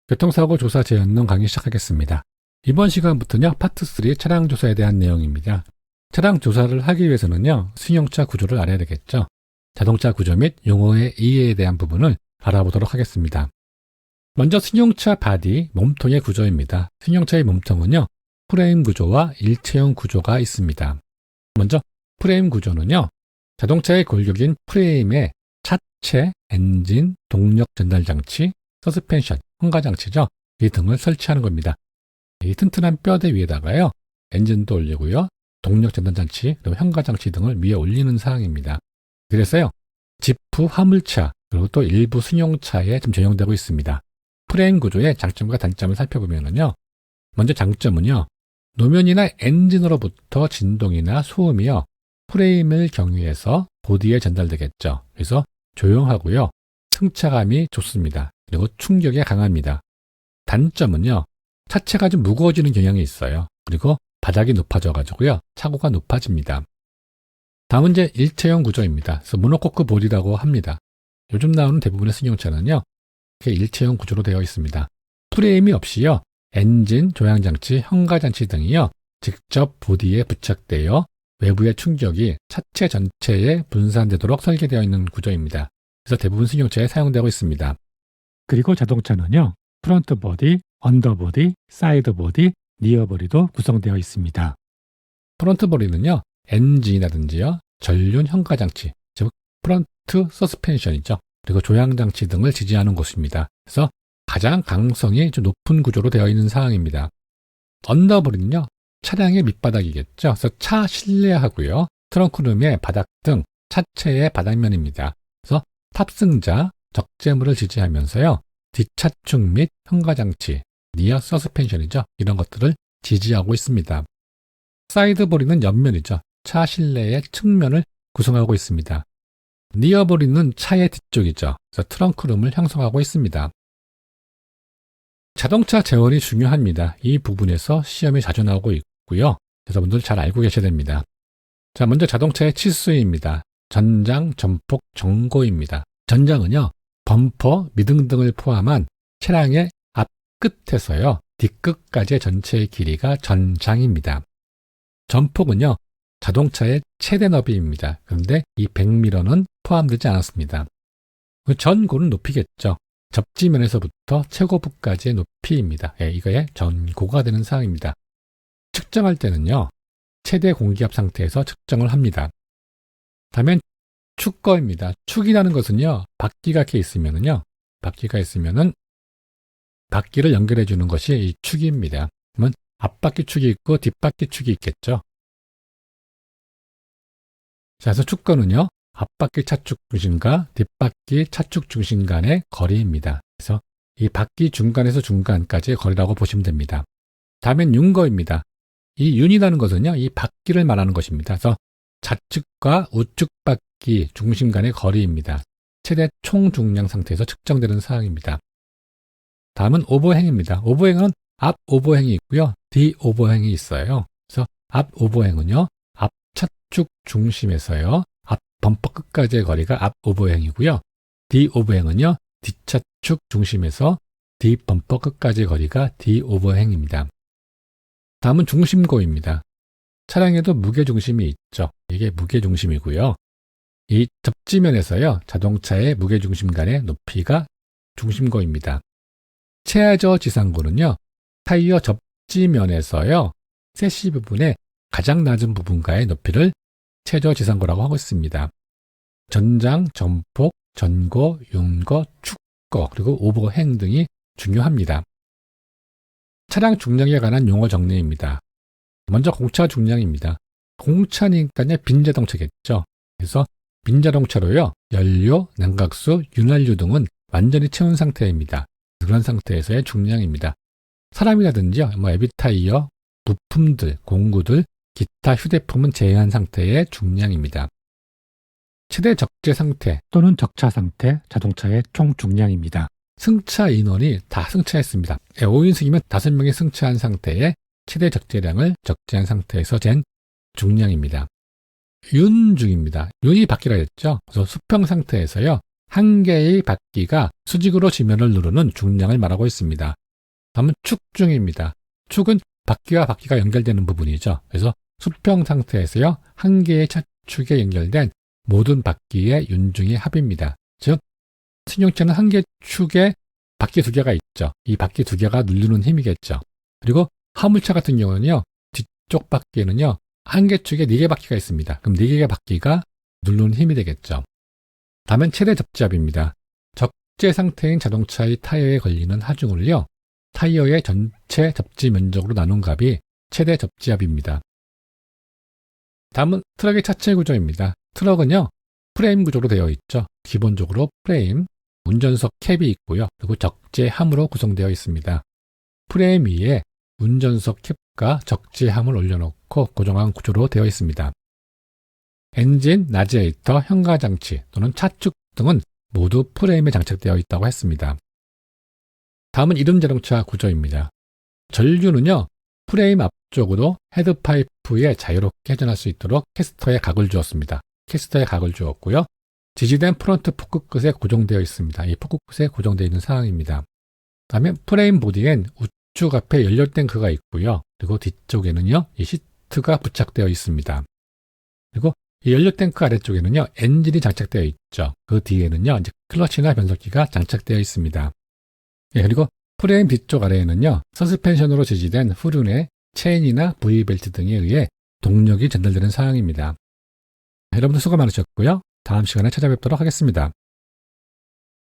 교통사고 조사 재연능 강의 시작하겠습니다. 이번 시간부터는요, 파트 3 차량 조사에 대한 내용입니다. 차량 조사를 하기 위해서는요, 승용차 구조를 알아야 되겠죠. 자동차 구조 및 용어의 이해에 대한 부분을 알아보도록 하겠습니다. 먼저 승용차 바디, 몸통의 구조입니다. 승용차의 몸통은요, 프레임 구조와 일체형 구조가 있습니다. 먼저 프레임 구조는요, 자동차의 골격인 프레임에 차체, 엔진, 동력 전달 장치, 서스펜션, 현가장치죠. 이 등을 설치하는 겁니다. 이 튼튼한 뼈대 위에다가요, 엔진도 올리고요, 동력 전달장치, 그리고 현가장치 등을 위에 올리는 사항입니다. 그래서요, 지프 화물차, 그리고 또 일부 승용차에 좀 적용되고 있습니다. 프레임 구조의 장점과 단점을 살펴보면요, 먼저 장점은요, 노면이나 엔진으로부터 진동이나 소음이요, 프레임을 경유해서 보디에 전달되겠죠. 그래서 조용하고요, 승차감이 좋습니다. 그리고 충격에 강합니다. 단점은요, 차체가 좀 무거워지는 경향이 있어요. 그리고 바닥이 높아져가지고요, 차고가 높아집니다. 다음은 이제 일체형 구조입니다. 그래서 모노코크 보디라고 합니다. 요즘 나오는 대부분의 승용차는요, 이렇게 일체형 구조로 되어 있습니다. 프레임이 없이요, 엔진, 조향장치, 현가장치 등이요, 직접 보디에 부착되어 외부의 충격이 차체 전체에 분산되도록 설계되어 있는 구조입니다. 그래서 대부분 승용차에 사용되고 있습니다. 그리고 자동차는요, 프론트 보디, 언더 보디, 사이드 보디, 리어 보디도 구성되어 있습니다. 프론트 보디는요, 엔진이라든지요, 전륜 현가장치, 즉 프론트 서스펜션이죠. 그리고 조향장치 등을 지지하는 곳입니다. 그래서 가장 강성이 좀 높은 구조로 되어 있는 상황입니다. 언더 보디는요, 차량의 밑바닥이겠죠. 그래서 차 실내하고요, 트렁크룸의 바닥 등 차체의 바닥면입니다. 그래서 탑승자, 적재물을 지지하면서요, 뒷차축 및 현가장치, 리어 서스펜션이죠. 이런 것들을 지지하고 있습니다. 사이드 보디는 옆면이죠. 차 실내의 측면을 구성하고 있습니다. 리어 보디는 차의 뒤쪽이죠. 그래서 트렁크룸을 형성하고 있습니다. 자동차 재원이 중요합니다. 이 부분에서 시험이 자주 나오고 있고요. 여러분들 잘 알고 계셔야 됩니다. 자, 먼저 자동차의 치수입니다. 전장, 전폭, 전고입니다. 전장은요, 범퍼, 미등 등을 포함한 차량의 앞끝에서요, 뒷끝까지의 전체의 길이가 전장입니다. 전폭은요, 자동차의 최대 너비입니다. 그런데 이 100mm는 포함되지 않았습니다. 전고는 높이겠죠. 접지면에서부터 최고부까지의 높이입니다. 이거의 전고가 되는 사항입니다. 측정할 때는요, 최대 공기압 상태에서 측정을 합니다. 다음엔 축거입니다. 축이라는 것은요, 바퀴가 이렇게 있으면은요, 바퀴를 연결해 주는 것이 이 축입니다. 그러면 앞바퀴 축이 있고 뒷바퀴 축이 있겠죠. 자, 그래서 축거는요, 앞바퀴 차축 중심과 뒷바퀴 차축 중심 간의 거리입니다. 그래서 이 바퀴 중간에서 중간까지의 거리라고 보시면 됩니다. 다음엔 윤거입니다. 이 윤이라는 것은요, 이 바퀴를 말하는 것입니다. 그래서 좌측과 우측 바퀴 중심 간의 거리입니다. 최대 총 중량 상태에서 측정되는 사항입니다. 다음은 오버행입니다. 오버행은 앞 오버행이 있고요, 뒤 오버행이 있어요. 그래서 앞 오버행은요, 앞 차축 중심에서요, 앞 범퍼 끝까지의 거리가 앞 오버행이고요, 뒤 오버행은요, 뒷차축 중심에서 뒤 범퍼 끝까지의 거리가 뒤 오버행입니다. 다음은 중심고입니다. 차량에도 무게중심이 있죠. 이게 무게중심이고요. 이 접지면에서요, 자동차의 무게중심 간의 높이가 중심고입니다. 최저 지상고는요, 타이어 접지면에서요, 세시 부분의 가장 낮은 부분과의 높이를 최저 지상고라고 하고 있습니다. 전장, 전폭, 전고, 윤거, 축거, 그리고 오버행 등이 중요합니다. 차량 중량에 관한 용어 정리입니다. 먼저 공차 중량입니다. 공차니까요, 빈자동차겠죠. 그래서 빈자동차로요, 연료, 냉각수, 윤활유 등은 완전히 채운 상태입니다. 그런 상태에서의 중량입니다. 사람이라든지요, 에비타이어, 부품들, 공구들, 기타 휴대품은 제외한 상태의 중량입니다. 최대 적재 상태 또는 적차 상태, 자동차의 총 중량입니다. 승차 인원이 다 승차했습니다. 5인승이면 5명이 승차한 상태의 최대 적재량을 적재한 상태에서 잰 중량입니다. 윤중입니다. 윤이 바퀴라 했죠. 그래서 수평 상태에서요, 한 개의 바퀴가 수직으로 지면을 누르는 중량을 말하고 있습니다. 다음은 축중입니다. 축은 바퀴와 바퀴가 연결되는 부분이죠. 그래서 수평 상태에서요, 한 개의 차축에 연결된 모든 바퀴의 윤중의 합입니다. 즉, 승용차는 한 개 축에 바퀴 두 개가 있죠. 이 바퀴 두 개가 누르는 힘이겠죠. 그리고 화물차 같은 경우는요, 뒤쪽 바퀴에는요, 한 개 축에 네 개 바퀴가 있습니다. 그럼 네 개의 바퀴가 누르는 힘이 되겠죠. 다음은 최대 접지압입니다. 적재 상태인 자동차의 타이어에 걸리는 하중을요, 타이어의 전체 접지 면적으로 나눈 값이 최대 접지압입니다. 다음은 트럭의 차체 구조입니다. 트럭은요, 프레임 구조로 되어 있죠. 기본적으로 프레임, 운전석 캡이 있고요. 그리고 적재함으로 구성되어 있습니다. 프레임 위에 운전석 캡과 적재함을 올려놓고 고정한 구조로 되어 있습니다. 엔진, 라지에이터, 현가장치 또는 차축 등은 모두 프레임에 장착되어 있다고 했습니다. 다음은 이륜자동차 구조입니다. 전류는요, 프레임 앞쪽으로 헤드파이프에 자유롭게 회전할 수 있도록 캐스터에 각을 주었습니다. 캐스터에 각을 주었고요. 지지된 프론트 포크 끝에 고정되어 있습니다. 이 포크 끝에 고정되어 있는 상황입니다. 다음에 프레임 보디엔 우측 앞에 연료 탱크가 있고요. 그리고 뒤쪽에는요, 이 시트가 부착되어 있습니다. 그리고 이 연료 탱크 아래쪽에는요, 엔진이 장착되어 있죠. 그 뒤에는요, 이제 클러치나 변속기가 장착되어 있습니다. 그리고 프레임 뒤쪽 아래에는요, 서스펜션으로 지지된 후륜의 체인이나 V벨트 등에 의해 동력이 전달되는 상황입니다. 여러분들 수고 많으셨고요. 다음 시간에 찾아뵙도록 하겠습니다.